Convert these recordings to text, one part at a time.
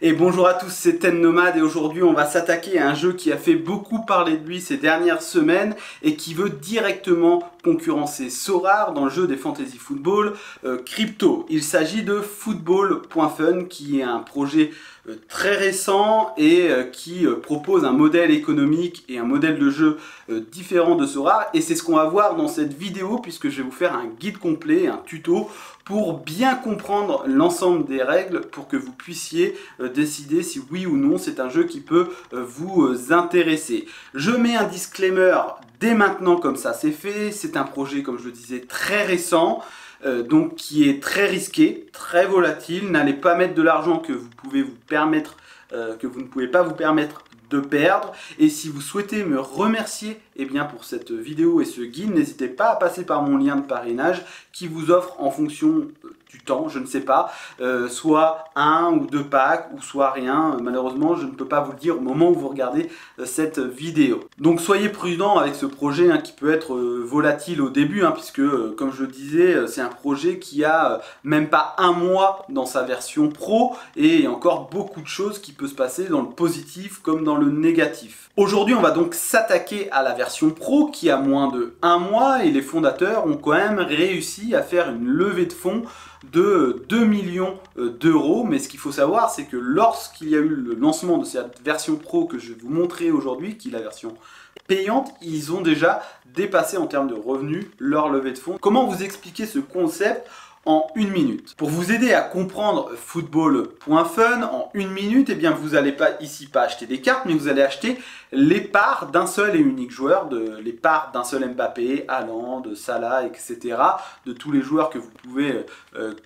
Et bonjour à tous, c'est Ten Nomad et aujourd'hui on va s'attaquer à un jeu qui a fait beaucoup parler de lui ces dernières semaines et qui veut directement concurrencer Sorare dans le jeu des fantasy football crypto. Il s'agit de Football.fun qui est un projet très récent et qui propose un modèle économique et un modèle de jeu différent de Sorare, et c'est ce qu'on va voir dans cette vidéo puisque je vais vous faire un guide complet, un tuto pour bien comprendre l'ensemble des règles pour que vous puissiez décider si oui ou non c'est un jeu qui peut vous intéresser. Je mets un disclaimer dès maintenant, comme ça c'est fait. C'est un projet, comme je le disais, très récent, donc qui est très risqué, très volatile. N'allez pas mettre de l'argent que vous pouvez vous permettre, que vous ne pouvez pas vous permettre de perdre. Et si vous souhaitez me remercier pour cette vidéo et ce guide, n'hésitez pas à passer par mon lien de parrainage qui vous offre en fonction du temps, je ne sais pas, soit 1 ou 2 packs ou soit rien. Malheureusement, je ne peux pas vous le dire au moment où vous regardez cette vidéo. Donc soyez prudents avec ce projet qui peut être volatile au début, puisque comme je le disais, c'est un projet qui a même pas un mois dans sa version pro et il y a encore beaucoup de choses qui peuvent se passer dans le positif comme dans le négatif. Aujourd'hui, on va donc s'attaquer à la version pro qui a moins de 1 mois et les fondateurs ont quand même réussi à faire une levée de fonds de 2 millions d'euros. Mais ce qu'il faut savoir, c'est que lorsqu'il y a eu le lancement de cette version pro que je vais vous montrer aujourd'hui, qui est la version payante, ils ont déjà dépassé en termes de revenus leur levée de fonds. Comment vous expliquer ce concept en 1 minute? Pour vous aider à comprendre Football.fun en 1 minute, vous n'allez pas acheter des cartes, mais vous allez acheter les parts d'un seul et unique joueur, les parts d'un seul Mbappé, Haaland, Salah, etc. De tous les joueurs que vous pouvez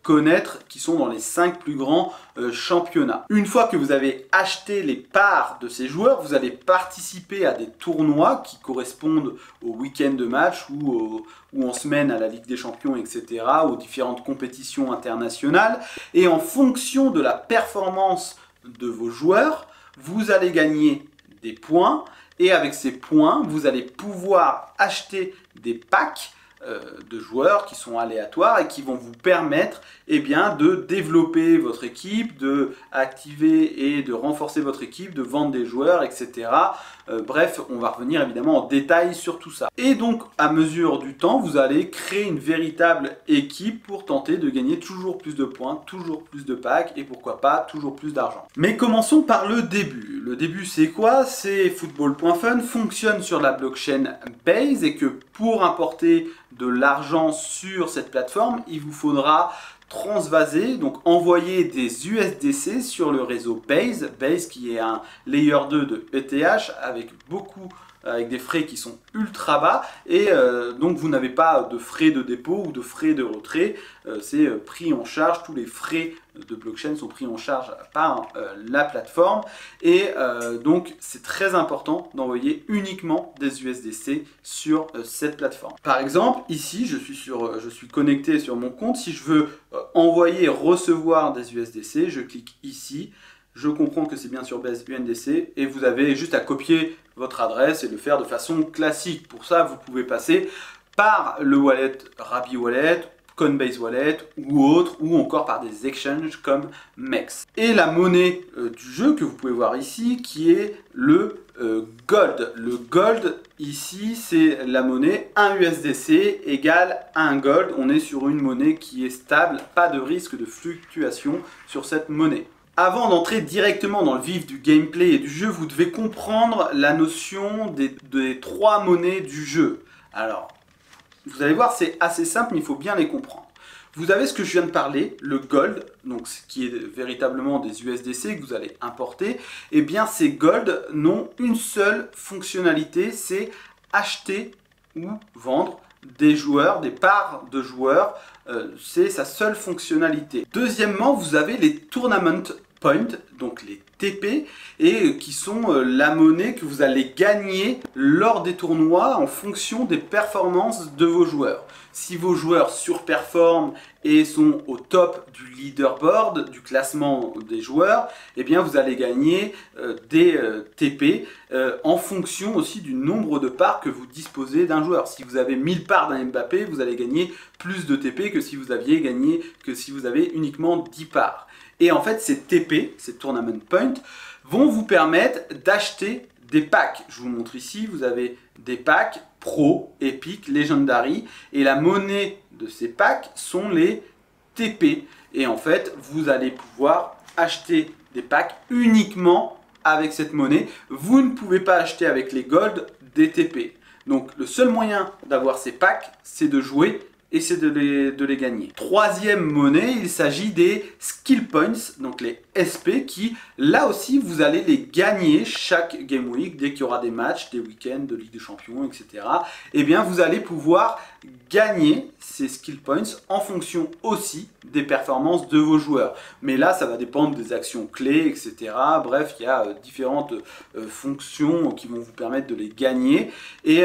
connaître, qui sont dans les 5 plus grands championnats. Une fois que vous avez acheté les parts de ces joueurs, vous allez participer à des tournois qui correspondent au week-end de match ou en semaine à la Ligue des Champions, etc., aux différentes compétitions internationales. Et en fonction de la performance de vos joueurs, vous allez gagner des points. Et avec ces points, vous allez pouvoir acheter des packs de joueurs qui sont aléatoires et qui vont vous permettre de développer votre équipe, de activer et de renforcer votre équipe, de vendre des joueurs, etc. Bref, on va revenir évidemment en détail sur tout ça. Et donc, à mesure du temps, vous allez créer une véritable équipe pour tenter de gagner toujours plus de points, toujours plus de packs et pourquoi pas toujours plus d'argent. Mais commençons par le début. Le début, c'est quoi? C'est Football.fun fonctionne sur la blockchain Base et que pour importer de l'argent sur cette plateforme, il vous faudra transvaser, donc envoyer des USDC sur le réseau Base, qui est un layer 2 de ETH avec des frais qui sont ultra bas et donc vous n'avez pas de frais de dépôt ou de frais de retrait, c'est pris en charge, tous les frais de blockchain sont pris en charge par la plateforme et donc c'est très important d'envoyer uniquement des USDC sur cette plateforme. Par exemple, ici je suis connecté sur mon compte. Si je veux envoyer et recevoir des USDC, je clique ici. Je comprends que c'est bien sur Base UNDC et vous avez juste à copier votre adresse et le faire de façon classique. Pour ça, vous pouvez passer par le wallet Rabby Wallet, Coinbase Wallet ou autre, ou encore par des exchanges comme MEX. Et la monnaie du jeu que vous pouvez voir ici, qui est le Gold. Le Gold, ici, c'est la monnaie 1 USDC égale 1 Gold. On est sur une monnaie qui est stable, pas de risque de fluctuation sur cette monnaie. Avant d'entrer directement dans le vif du gameplay et du jeu, vous devez comprendre la notion des 3 monnaies du jeu. Alors, vous allez voir, c'est assez simple, mais il faut bien les comprendre. Vous avez ce que je viens de parler, le Gold, donc ce qui est véritablement des USDC que vous allez importer. Ces Gold n'ont une seule fonctionnalité, c'est acheter ou vendre des joueurs, des parts de joueurs, c'est sa seule fonctionnalité. Deuxièmement, vous avez les Tournament Points, donc les TP, et qui sont la monnaie que vous allez gagner lors des tournois en fonction des performances de vos joueurs. Si vos joueurs surperforment et sont au top du leaderboard, du classement des joueurs, vous allez gagner des TP en fonction aussi du nombre de parts que vous disposez d'un joueur. Si vous avez 1000 parts d'un Mbappé, vous allez gagner plus de TP que si vous avez uniquement 10 parts. Et en fait, ces TP, ces Tournament Points, vont vous permettre d'acheter des packs. Je vous montre ici, vous avez des packs Pro, Epic, Legendary, et la monnaie de ces packs sont les TP. Et en fait, vous allez pouvoir acheter des packs uniquement avec cette monnaie. Vous ne pouvez pas acheter avec les Gold des TP. Donc le seul moyen d'avoir ces packs, c'est de jouer et c'est de les gagner. Troisième monnaie, il s'agit des Skill Points, donc les SP, qui là aussi vous allez les gagner chaque Game Week, dès qu'il y aura des matchs, des week-ends de Ligue des Champions, etc. Et bien vous allez pouvoir gagner ces Skill Points en fonction aussi des performances de vos joueurs. Mais là ça va dépendre des actions clés, etc. Bref, il y a différentes fonctions qui vont vous permettre de les gagner. Et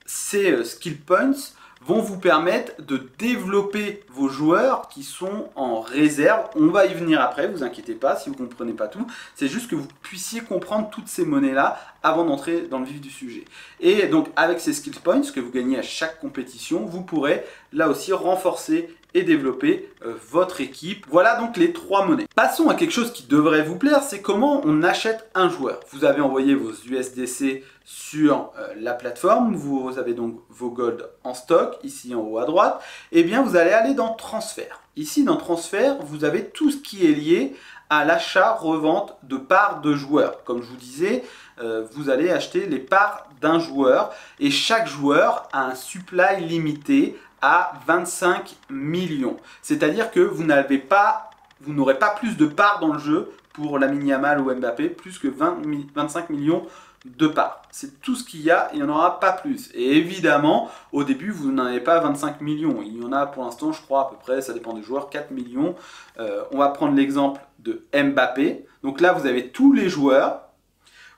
ces Skill Points vont vous permettre de développer vos joueurs qui sont en réserve. On va y venir après, vous inquiétez pas si vous ne comprenez pas tout. C'est juste que vous puissiez comprendre toutes ces monnaies-là avant d'entrer dans le vif du sujet. Et donc avec ces skill points que vous gagnez à chaque compétition, vous pourrez là aussi renforcer et développer votre équipe. Voilà donc les trois monnaies. Passons à quelque chose qui devrait vous plaire, c'est comment on achète un joueur. Vous avez envoyé vos USDC sur la plateforme, vous avez donc vos gold en stock, ici en haut à droite, et bien vous allez aller dans transfert. Ici dans transfert, vous avez tout ce qui est lié à l'achat-revente de parts de joueurs. Comme je vous disais, vous allez acheter les parts d'un joueur, et chaque joueur a un supply limité à 25 millions. C'est-à-dire que vous n'aurez pas plus de parts dans le jeu pour Lamine Yamal ou Mbappé, plus que 25 millions de parts. C'est tout ce qu'il y a, il n'y en aura pas plus. Et évidemment, au début, vous n'en avez pas 25 millions. Il y en a pour l'instant, je crois, à peu près, ça dépend des joueurs, 4 millions. On va prendre l'exemple de Mbappé. Donc là, vous avez tous les joueurs.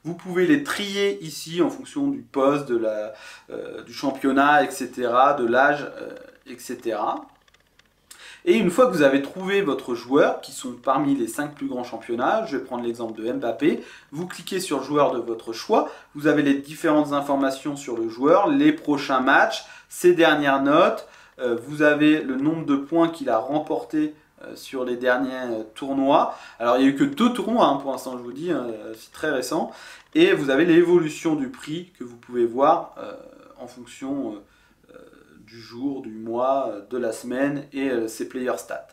Vous pouvez les trier ici en fonction du poste, du championnat, etc., de l'âge, etc. Et une fois que vous avez trouvé votre joueur, qui sont parmi les 5 plus grands championnats, je vais prendre l'exemple de Mbappé, vous cliquez sur le joueur de votre choix, vous avez les différentes informations sur le joueur, les prochains matchs, ses dernières notes, vous avez le nombre de points qu'il a remporté sur les derniers tournois. Alors il n'y a eu que 2 tournois pour l'instant, je vous dis, c'est très récent. Et vous avez l'évolution du prix que vous pouvez voir en fonction du jour, du mois, de la semaine et ses player stats.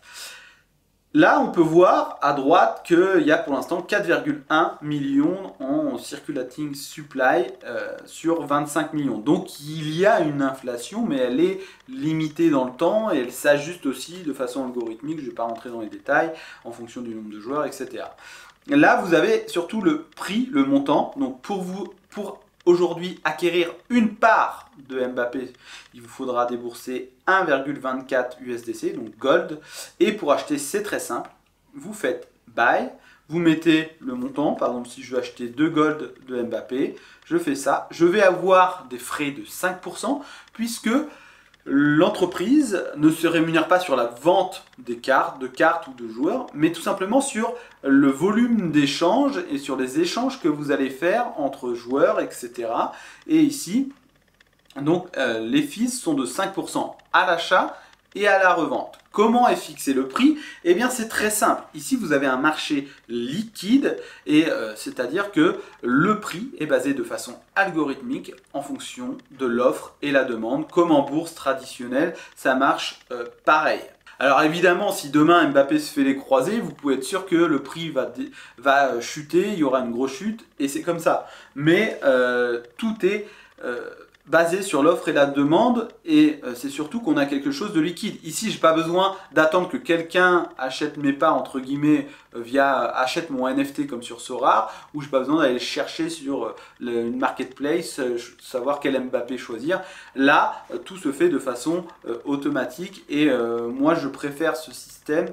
Là, on peut voir à droite qu'il y a pour l'instant 4,1 millions en circulating supply sur 25 millions. Donc il y a une inflation, mais elle est limitée dans le temps et elle s'ajuste aussi de façon algorithmique. Je ne vais pas rentrer dans les détails en fonction du nombre de joueurs, etc. Là, vous avez surtout le prix, le montant. Donc pour aujourd'hui acquérir une part de Mbappé, il vous faudra débourser 1,24 USDC, donc gold. Et pour acheter, c'est très simple. Vous faites buy, vous mettez le montant. Par exemple, si je veux acheter 2 gold de Mbappé, je fais ça. Je vais avoir des frais de 5% puisque l'entreprise ne se rémunère pas sur la vente des cartes, ou de joueurs, mais tout simplement sur le volume d'échanges et sur les échanges que vous allez faire entre joueurs, etc. Et ici, donc les fees sont de 5% à l'achat et à la revente. Comment est fixé le prix? Eh bien c'est très simple. Ici vous avez un marché liquide et c'est-à-dire que le prix est basé de façon algorithmique en fonction de l'offre et la demande. Comme en bourse traditionnelle, ça marche pareil. Alors évidemment, si demain Mbappé se fait les croisés, vous pouvez être sûr que le prix va chuter, il y aura une grosse chute et c'est comme ça. Mais tout est basé sur l'offre et la demande et c'est surtout qu'on a quelque chose de liquide. Ici, j'ai pas besoin d'attendre que quelqu'un achète mes parts entre guillemets achète mon NFT comme sur Sorare, ou j'ai pas besoin d'aller chercher sur une marketplace, savoir quel Mbappé choisir. Là, tout se fait de façon automatique et moi je préfère ce système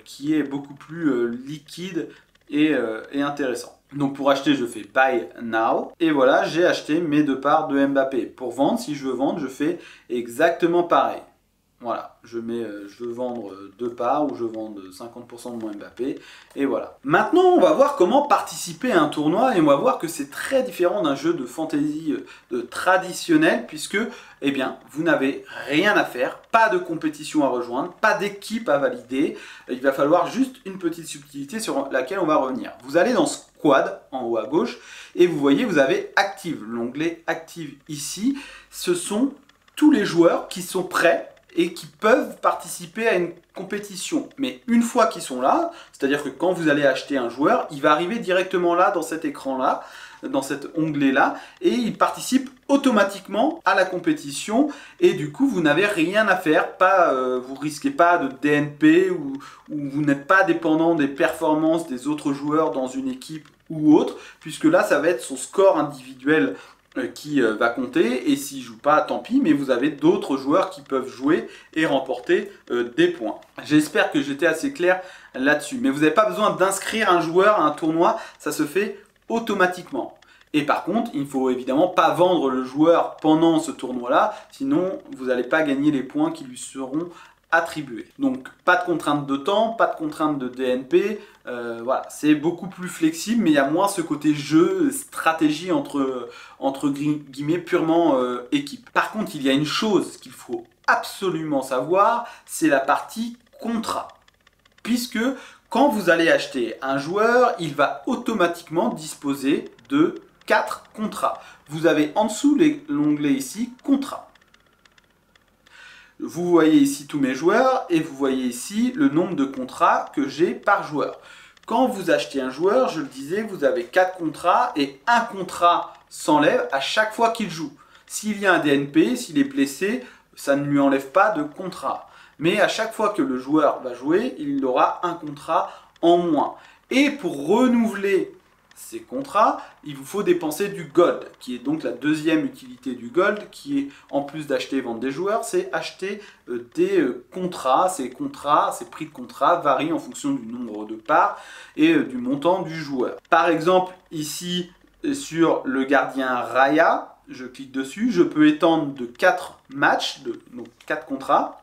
qui est beaucoup plus liquide et intéressant. Donc pour acheter, je fais Buy Now. Et voilà, j'ai acheté mes 2 parts de Mbappé. Pour vendre, si je veux vendre, je fais exactement pareil. Voilà, je veux vendre 2 parts ou je vends 50% de mon Mbappé, et voilà. Maintenant, on va voir comment participer à un tournoi, et on va voir que c'est très différent d'un jeu de fantasy traditionnel, puisque, eh bien, vous n'avez rien à faire, pas de compétition à rejoindre, pas d'équipe à valider, il va falloir juste une petite subtilité sur laquelle on va revenir. Vous allez dans Squad, en haut à gauche, et vous voyez, vous avez Active, l'onglet Active ici, ce sont tous les joueurs qui sont prêts et qui peuvent participer à une compétition. Mais une fois qu'ils sont là, c'est-à-dire que quand vous allez acheter un joueur, il va arriver directement là, dans cet écran-là, dans cet onglet-là, et il participe automatiquement à la compétition, et du coup, vous n'avez rien à faire, vous risquez pas de DNP, ou vous n'êtes pas dépendant des performances des autres joueurs dans une équipe ou autre, puisque là, ça va être son score individuel qui va compter, et s'il ne joue pas, tant pis, mais vous avez d'autres joueurs qui peuvent jouer et remporter des points. J'espère que j'étais assez clair là-dessus, mais vous n'avez pas besoin d'inscrire un joueur à un tournoi, ça se fait automatiquement. Et par contre, il ne faut évidemment pas vendre le joueur pendant ce tournoi-là, sinon vous n'allez pas gagner les points qui lui seront attribués. Donc pas de contrainte de temps, pas de contrainte de DNP, voilà, c'est beaucoup plus flexible, mais il y a moins ce côté jeu, stratégie entre guillemets purement équipe. Par contre, il y a une chose qu'il faut absolument savoir, c'est la partie contrat. Puisque quand vous allez acheter un joueur, il va automatiquement disposer de 4 contrats. Vous avez en dessous l'onglet ici, contrat. Vous voyez ici tous mes joueurs et vous voyez ici le nombre de contrats que j'ai par joueur. Quand vous achetez un joueur, je le disais, vous avez 4 contrats et un contrat s'enlève à chaque fois qu'il joue. S'il y a un DNP, s'il est blessé, ça ne lui enlève pas de contrat. Mais à chaque fois que le joueur va jouer, il aura un contrat en moins. Et pour renouveler ces contrats, il vous faut dépenser du gold, qui est donc la deuxième utilité du gold, qui est, en plus d'acheter et vendre des joueurs, c'est acheter des contrats. Ces prix de contrat varient en fonction du nombre de parts et du montant du joueur. Par exemple, ici, sur le gardien Raya, je clique dessus, je peux étendre de 4 matchs, donc 4 contrats,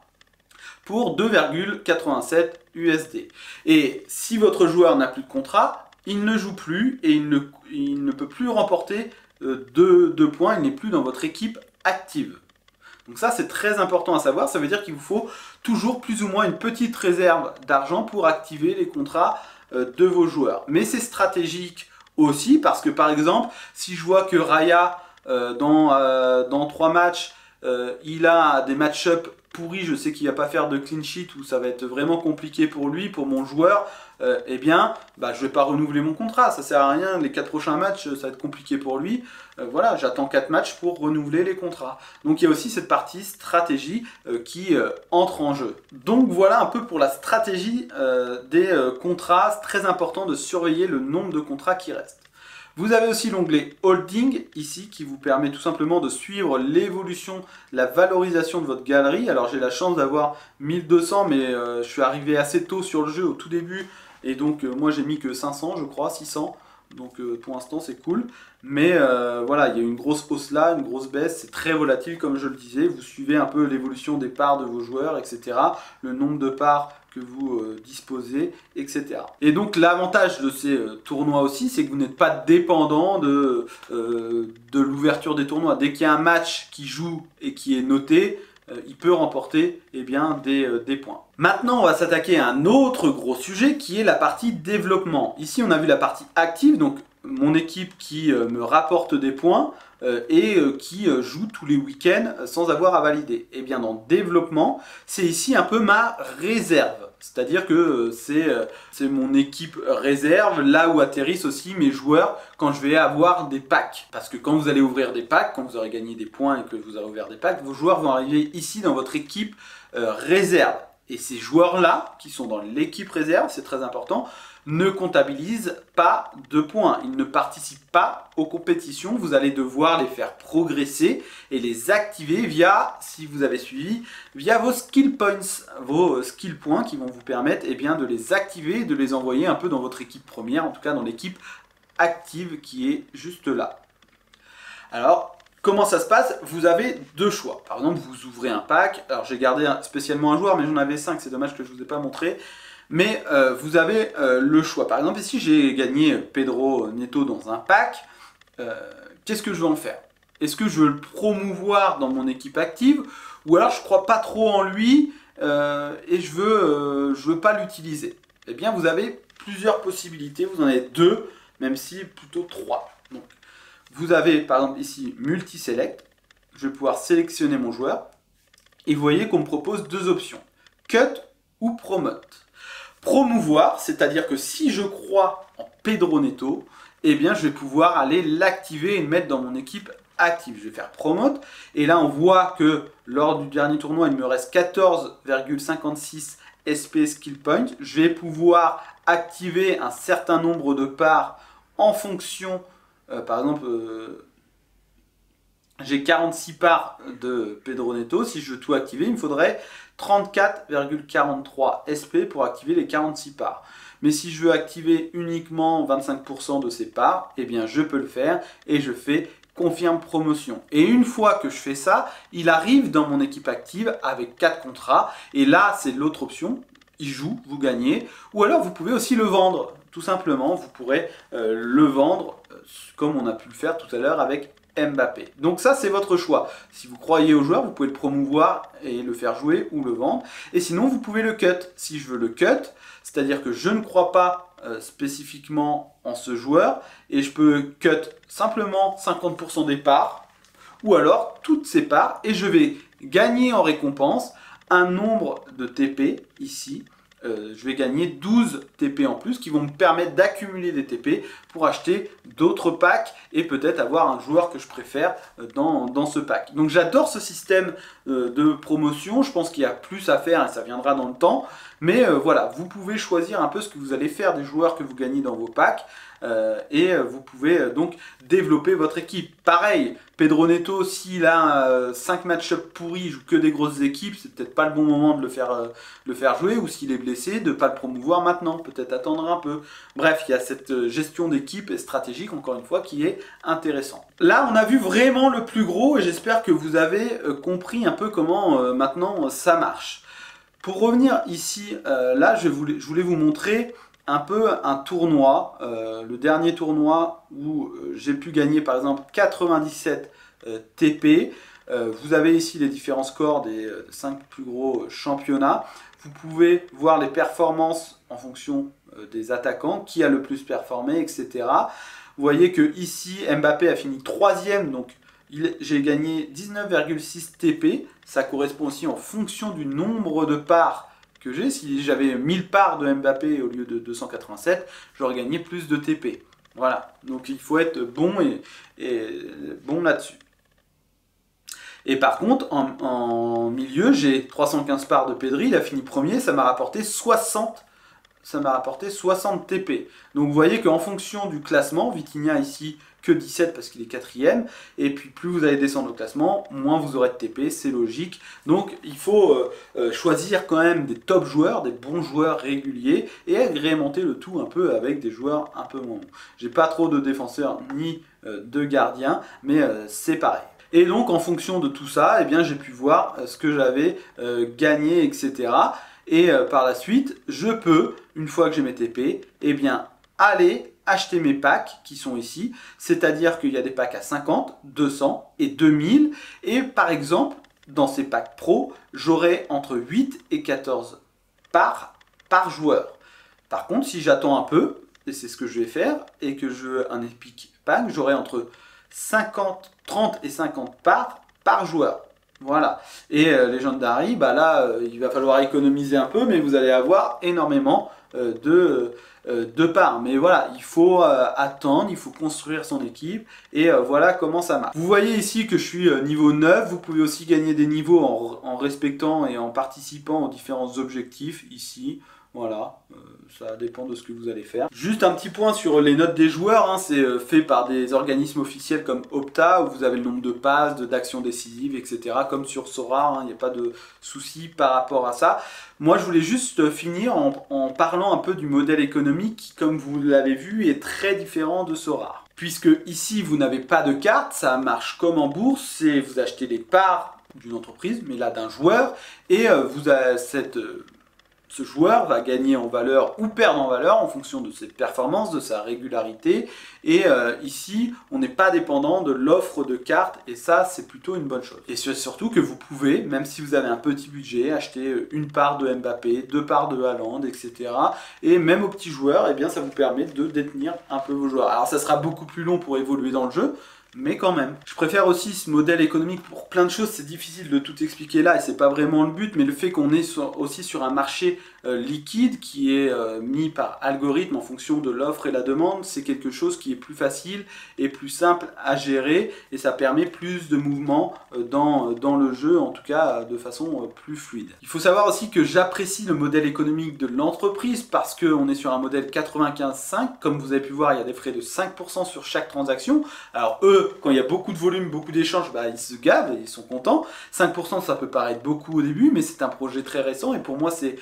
pour 2,87 USD. Et si votre joueur n'a plus de contrat, il ne joue plus et il ne peut plus remporter 2 points, il n'est plus dans votre équipe active. Donc ça, c'est très important à savoir, ça veut dire qu'il vous faut toujours plus ou moins une petite réserve d'argent pour activer les contrats de vos joueurs. Mais c'est stratégique aussi parce que par exemple, si je vois que Raya, dans 3 matchs, il a des match-up pourris, je sais qu'il ne va pas faire de clean sheet ou ça va être vraiment compliqué pour lui, pour mon joueur, eh bien, je ne vais pas renouveler mon contrat, ça sert à rien, les 4 prochains matchs, ça va être compliqué pour lui, voilà, j'attends 4 matchs pour renouveler les contrats. Donc il y a aussi cette partie stratégie qui entre en jeu. Donc voilà un peu pour la stratégie des contrats, c'est très important de surveiller le nombre de contrats qui restent. Vous avez aussi l'onglet Holding ici qui vous permet tout simplement de suivre l'évolution, la valorisation de votre galerie. Alors j'ai la chance d'avoir 1200 mais je suis arrivé assez tôt sur le jeu au tout début et donc moi j'ai mis que 500 je crois, 600. Donc pour l'instant c'est cool. Mais voilà, il y a une grosse hausse là, une grosse baisse, c'est très volatile comme je le disais. Vous suivez un peu l'évolution des parts de vos joueurs, etc. Le nombre de parts que vous disposez, etc. Et donc l'avantage de ces tournois aussi, c'est que vous n'êtes pas dépendant de l'ouverture des tournois. Dès qu'il y a un match qui joue et qui est noté, il peut remporter des points. Maintenant, on va s'attaquer à un autre gros sujet qui est la partie développement. Ici, on a vu la partie active, donc mon équipe qui me rapporte des points et qui joue tous les week-ends sans avoir à valider. Et bien dans développement, c'est ici un peu ma réserve. C'est-à-dire que c'est mon équipe réserve, là où atterrissent aussi mes joueurs quand je vais avoir des packs. Parce que quand vous allez ouvrir des packs, quand vous aurez gagné des points et que vous aurez ouvert des packs, vos joueurs vont arriver ici dans votre équipe réserve. Et ces joueurs-là, qui sont dans l'équipe réserve, c'est très important, ne comptabilisent pas de points. Ils ne participent pas aux compétitions. Vous allez devoir les faire progresser et les activer via, si vous avez suivi, via vos skill points, vos skill points qui vont vous permettre de les activer et de les envoyer un peu dans votre équipe première, en tout cas dans l'équipe active qui est juste là. Alors, Comment ça se passe? Vous avez deux choix. Par exemple, vous ouvrez un pack. Alors j'ai gardé spécialement un joueur, mais j'en avais 5, c'est dommage que je ne vous ai pas montré. Mais vous avez le choix. Par exemple, ici j'ai gagné Pedro Neto dans un pack. Qu'est-ce que je veux en faire? Est-ce que je veux le promouvoir dans mon équipe active? Ou alors je ne crois pas trop en lui et je veux pas l'utiliser? Eh bien, vous avez plusieurs possibilités. Vous en avez deux, même si plutôt trois. Donc, vous avez par exemple ici Multi-Select. Je vais pouvoir sélectionner mon joueur. Et vous voyez qu'on me propose deux options. Cut ou Promote. Promouvoir, c'est-à-dire que si je crois en Pedro Neto, eh bien je vais pouvoir aller l'activer et le mettre dans mon équipe active. Je vais faire Promote. Et là, on voit que lors du dernier tournoi, il me reste 14,56 SP Skill Points. Je vais pouvoir activer un certain nombre de parts en fonction, par exemple, j'ai 46 parts de Pedro Neto. Si je veux tout activer, il me faudrait 34,43 SP pour activer les 46 parts. Mais si je veux activer uniquement 25% de ces parts, eh bien je peux le faire et je fais confirme promotion. Et une fois que je fais ça, il arrive dans mon équipe active avec 4 contrats. Et là, c'est l'autre option. Il joue, vous gagnez. Ou alors, vous pouvez aussi le vendre. Tout simplement, vous pourrez le vendre comme on a pu le faire tout à l'heure avec Mbappé. Donc ça, c'est votre choix. Si vous croyez au joueur, vous pouvez le promouvoir et le faire jouer ou le vendre. Et sinon, vous pouvez le cut. Si je veux le cut, c'est-à-dire que je ne crois pas spécifiquement en ce joueur et je peux cut simplement 50% des parts ou alors toutes ces parts et je vais gagner en récompense un nombre de TP ici. Je vais gagner 12 TP en plus qui vont me permettre d'accumuler des TP pour acheter d'autres packs et peut-être avoir un joueur que je préfère dans ce pack. Donc j'adore ce système de promotion, je pense qu'il y a plus à faire et ça viendra dans le temps. Mais voilà, vous pouvez choisir un peu ce que vous allez faire des joueurs que vous gagnez dans vos packs et vous pouvez donc développer votre équipe. Pareil, Pedro Neto, s'il a 5 match-ups pourris, il joue que des grosses équipes, c'est peut-être pas le bon moment de le faire jouer, ou s'il est blessé, de ne pas le promouvoir maintenant, peut-être attendre un peu. Bref, il y a cette gestion d'équipe et stratégique, encore une fois, qui est intéressante. Là, on a vu vraiment le plus gros et j'espère que vous avez compris un peu comment maintenant ça marche. Pour revenir ici, là, je voulais vous montrer un peu un tournoi, le dernier tournoi où j'ai pu gagner par exemple 97 TP. Vous avez ici les différents scores des 5 plus gros championnats. Vous pouvez voir les performances en fonction des attaquants, qui a le plus performé, etc. Vous voyez que ici Mbappé a fini 3e, donc j'ai gagné 19,6 TP. Ça correspond aussi en fonction du nombre de parts que j'ai. Si j'avais 1000 parts de Mbappé au lieu de 287, j'aurais gagné plus de TP. Voilà, donc il faut être bon et bon là-dessus. Et par contre, en milieu, j'ai 315 parts de Pedri, il a fini premier, ça m'a rapporté 60 TP. Donc vous voyez qu'en fonction du classement, Vitinha ici que 17 parce qu'il est 4e, et puis plus vous allez descendre au classement, moins vous aurez de TP, c'est logique. Donc il faut choisir quand même des top joueurs, des bons joueurs réguliers, et agrémenter le tout un peu avec des joueurs un peu moins bons. J'ai pas trop de défenseurs ni de gardiens, mais c'est pareil. Et donc en fonction de tout ça, eh bien j'ai pu voir ce que j'avais gagné, etc. Et par la suite, je peux, une fois que j'ai mes TP, eh bien aller acheter mes packs qui sont ici. C'est-à-dire qu'il y a des packs à 50, 200 et 2000. Et par exemple, dans ces packs pro, j'aurai entre 8 et 14 parts par joueur. Par contre, si j'attends un peu, et c'est ce que je vais faire, et que je veux un Epic Pack, j'aurai entre 30 et 50 parts par joueur. Voilà. Et Legendary, bah là, il va falloir économiser un peu, mais vous allez avoir énormément de parts. Mais voilà, il faut attendre, il faut construire son équipe, et voilà comment ça marche. Vous voyez ici que je suis niveau 9, vous pouvez aussi gagner des niveaux en respectant et en participant aux différents objectifs ici. Voilà, ça dépend de ce que vous allez faire. Juste un petit point sur les notes des joueurs, hein, c'est fait par des organismes officiels comme Opta, où vous avez le nombre de passes, d'actions décisives, etc. Comme sur Sora, il n'y a pas de souci par rapport à ça. Moi, je voulais juste finir en parlant un peu du modèle économique qui, comme vous l'avez vu, est très différent de Sora. Puisque ici, vous n'avez pas de carte, ça marche comme en bourse, c'est vous achetez des parts d'une entreprise, mais là d'un joueur, et vous avez ce joueur va gagner en valeur ou perdre en valeur en fonction de ses performances, de sa régularité. Et ici, on n'est pas dépendant de l'offre de cartes et ça, c'est plutôt une bonne chose. Et surtout que vous pouvez, même si vous avez un petit budget, acheter une part de Mbappé, 2 parts de Haaland, etc. Et même aux petits joueurs, eh bien, ça vous permet de détenir un peu vos joueurs. Alors ça sera beaucoup plus long pour évoluer dans le jeu, mais quand même. Je préfère aussi ce modèle économique pour plein de choses, c'est difficile de tout expliquer là et c'est pas vraiment le but, mais le fait qu'on est aussi sur un marché liquide qui est mis par algorithme en fonction de l'offre et la demande, c'est quelque chose qui est plus facile et plus simple à gérer et ça permet plus de mouvement dans le jeu, en tout cas de façon plus fluide. Il faut savoir aussi que j'apprécie le modèle économique de l'entreprise parce qu'on est sur un modèle 95/5, comme vous avez pu voir, il y a des frais de 5% sur chaque transaction. Alors eux, quand il y a beaucoup de volume, beaucoup d'échanges, bah, ils se gavent et ils sont contents. 5% ça peut paraître beaucoup au début, mais c'est un projet très récent et pour moi c'est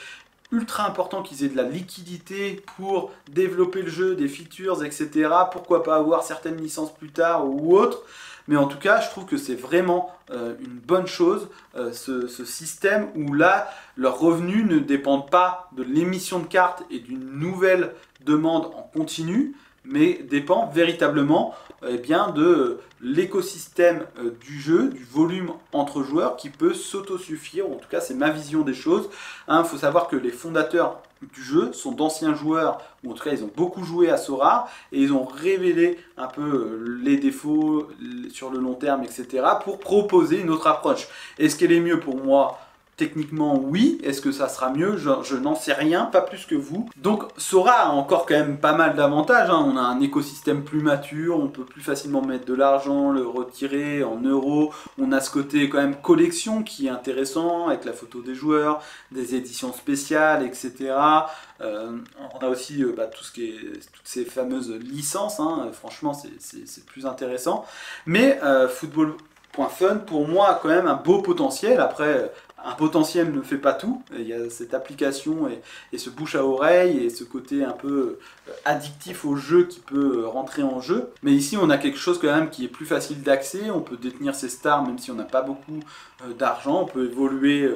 ultra important qu'ils aient de la liquidité pour développer le jeu, des features, etc. Pourquoi pas avoir certaines licences plus tard ou autres. Mais en tout cas, je trouve que c'est vraiment une bonne chose, ce système où là, leurs revenus ne dépendent pas de l'émission de cartes et d'une nouvelle demande en continu, mais dépend véritablement bien de l'écosystème du jeu, du volume entre joueurs qui peut s'autosuffire, en tout cas c'est ma vision des choses. Il faut savoir que les fondateurs du jeu sont d'anciens joueurs, ou en tout cas ils ont beaucoup joué à Sora, et ils ont révélé un peu les défauts sur le long terme, etc. pour proposer une autre approche. Est-ce qu'elle est mieux pour moi ? Techniquement, oui. Est-ce que ça sera mieux? Je n'en sais rien, pas plus que vous. Donc, Sora a encore quand même pas mal d'avantages. On a un écosystème plus mature, on peut plus facilement mettre de l'argent, le retirer en euros. On a ce côté quand même collection qui est intéressant, avec la photo des joueurs, des éditions spéciales, etc. On a aussi tout ce qui est, toutes ces fameuses licences. Franchement, c'est plus intéressant. Mais Football.fun, pour moi, a quand même un beau potentiel. Après, un potentiel ne fait pas tout. Il y a cette application et ce bouche à oreille et ce côté un peu addictif au jeu qui peut rentrer en jeu. Mais ici, on a quelque chose quand même qui est plus facile d'accès. On peut détenir ses stars même si on n'a pas beaucoup d'argent. On peut évoluer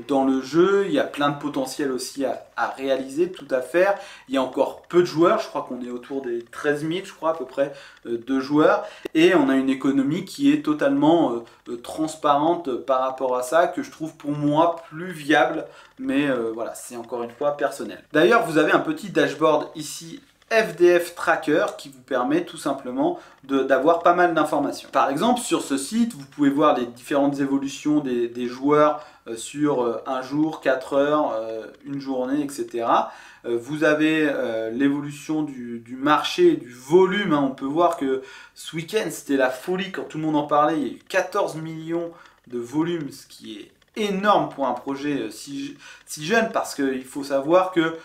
dans le jeu. Il y a plein de potentiel aussi à réaliser, tout à faire. Il y a encore peu de joueurs. Je crois qu'on est autour des 13 000, je crois à peu près, de joueurs. Et on a une économie qui est totalement transparente par rapport à ça, que je trouve pour moi plus viable, mais voilà, c'est encore une fois personnel. D'ailleurs, vous avez un petit dashboard ici, FDF Tracker, qui vous permet tout simplement d'avoir pas mal d'informations. Par exemple, sur ce site, vous pouvez voir les différentes évolutions des joueurs sur un jour, 4 heures, une journée, etc. Vous avez l'évolution du marché, du volume. On peut voir que ce week-end, c'était la folie quand tout le monde en parlait. Il y a eu 14 millions de volume, ce qui est énorme pour un projet si jeune, parce qu'il faut savoir que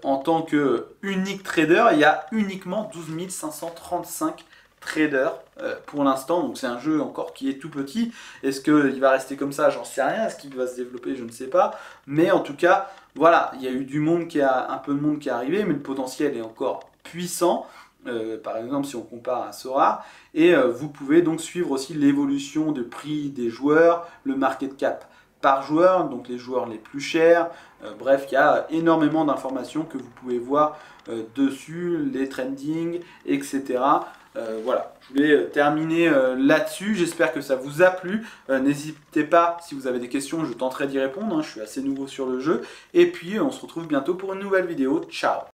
en tant que unique trader, il y a uniquement 12 535 traders pour l'instant, donc c'est un jeu encore qui est tout petit. Est-ce qu'il va rester comme ça? J'en sais rien. Est-ce qu'il va se développer? Je ne sais pas, mais en tout cas voilà, il y a eu un peu de monde qui est arrivé, mais le potentiel est encore puissant. Par exemple, si on compare à Sora, et vous pouvez donc suivre aussi l'évolution de prix des joueurs, le market cap par joueur, donc les joueurs les plus chers. Bref, il y a énormément d'informations que vous pouvez voir dessus, les trending, etc. Voilà, je voulais terminer là-dessus. J'espère que ça vous a plu. N'hésitez pas, si vous avez des questions, je tenterai d'y répondre. Je suis assez nouveau sur le jeu. Et puis, on se retrouve bientôt pour une nouvelle vidéo. Ciao!